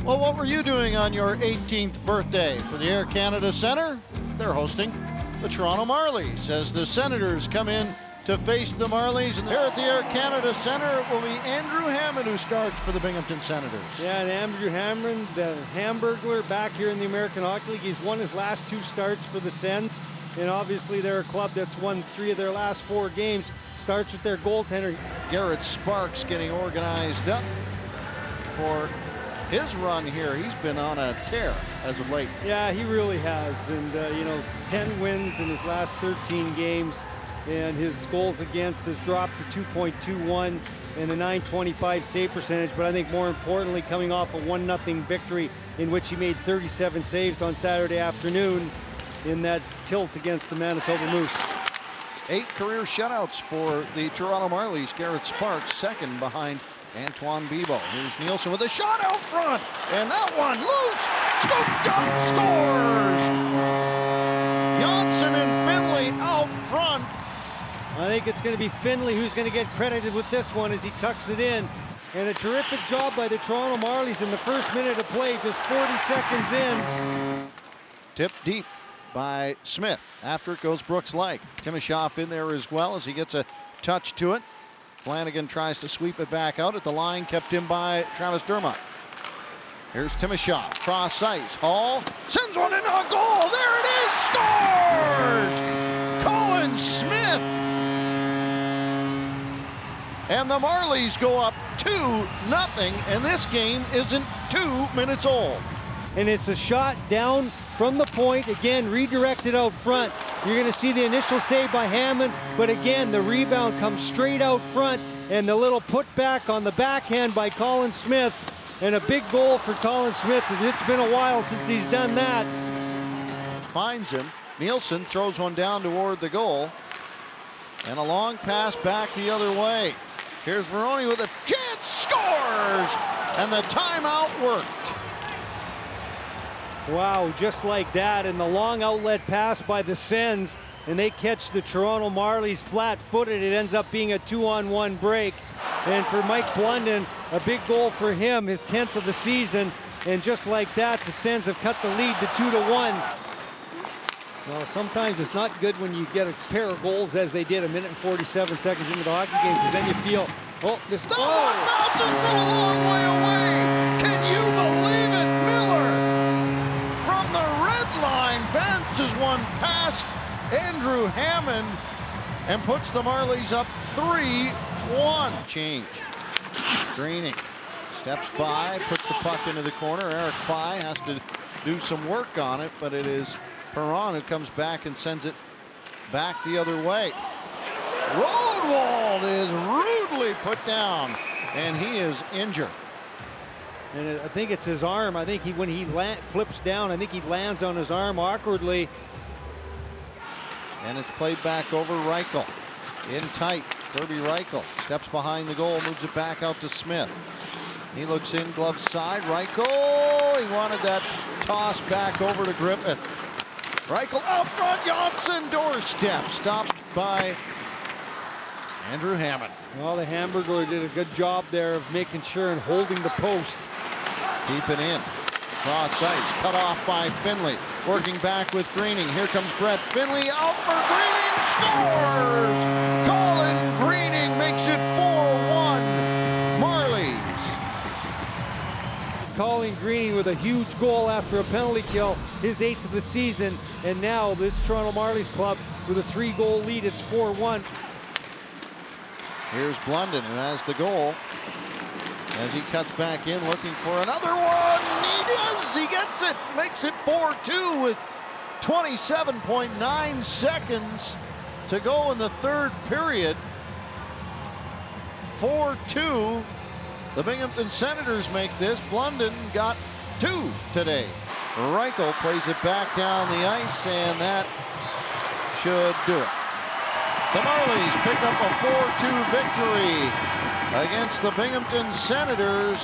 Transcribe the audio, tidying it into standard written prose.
Well, what were you doing on your 18th birthday? For the Air Canada Centre, they're hosting the Toronto Marlies as the Senators come in to face the Marlies. And here at the Air Canada Centre, it will be Andrew Hammond who starts for the Binghamton Senators. Yeah, and Andrew Hammond, the Hamburglar, back here in the American Hockey League. He's won his last 2 starts for the Sens. And obviously they're a club that's won 3 of their last 4 games. Starts with their goaltender. Garrett Sparks getting organized up for his run here. He's been on a tear as of late. Yeah, he really has. And, 10 wins in his last 13 games. And his goals against has dropped to 2.21 and a .925 save percentage. But I think more importantly, coming off a 1-0 victory in which he made 37 saves on Saturday afternoon in that tilt against the Manitoba Moose. 8 career shutouts for the Toronto Marlies. Garrett Sparks second behind Antoine Bibeau. Here's Nielsen with a shot out front, and that one loose, scooped up, scores! Johnson and Finley out front. I think it's going to be Finley who's going to get credited with this one as he tucks it in. And a terrific job by the Toronto Marlies in the first minute of play, just 40 seconds in. Tipped deep by Smith. After it goes Brooks Lake. Timoshoff in there as well as he gets a touch to it. Flanagan tries to sweep it back out at the line, kept in by Travis Dermott. Here's Timoshoff, cross ice. Hall sends one into a goal. There it is, scores! Colin Smith. And the Marlies go up 2-0, and this game isn't 2 minutes old. And it's a shot down from the point, again redirected out front. You're going to see the initial save by Hammond, but again the rebound comes straight out front, and the little putback on the backhand by Colin Smith, and a big goal for Colin Smith. It's been a while since he's done that. Finds him. Nielsen throws one down toward the goal, and a long pass back the other way. Here's Veroni with a chance, scores, and the timeout worked. Wow, just like that, and the long outlet pass by the Sens, and they catch the Toronto Marlies flat-footed. It ends up being a 2-on-1 break. And for Mike Blunden, a big goal for him, his 10th of the season. And just like that, the Sens have cut the lead to 2-1. Well, sometimes it's not good when you get a pair of goals as they did 1 minute and 47 seconds into the hockey game, because then you feel, oh, this... The one bounces from a long way away. Can you believe it? Miller from the red line bounces one past Andrew Hammond and puts the Marlies up 3-1. Change. Greening steps by, puts the puck into the corner. Eric Fye has to do some work on it, but it is Perron who comes back and sends it back the other way. Rodwald is rudely put down, and he is injured. And I think it's his arm. I think when he flips down, I think he lands on his arm awkwardly. And it's played back over Reichel. In tight, Kirby Reichel steps behind the goal, moves it back out to Smith. He looks in, glove side, Reichel. He wanted that toss back over to Griffith. Reichel out front, Johnson, doorstep, stopped by Andrew Hammond. Well, the Hamburglar did a good job there of making sure and holding the post. Keep it in. Cross ice, cut off by Finley. Working back with Greening. Here comes Brett Finley, out for Greening, scores! Colin Greening makes it 4-1. Marlies. Colin Greening with a huge goal after a penalty kill, his 8th of the season. And now this Toronto Marlies club with a 3-goal lead, it's 4-1. Here's Blunden who has the goal as he cuts back in looking for another one. He does, he gets it, makes it 4-2 with 27.9 seconds to go in the third period. 4-2. The Binghamton Senators make this. Blunden got 2 today. Reichel plays it back down the ice, and that should do it. The Marlies pick up a 4-2 victory against the Binghamton Senators.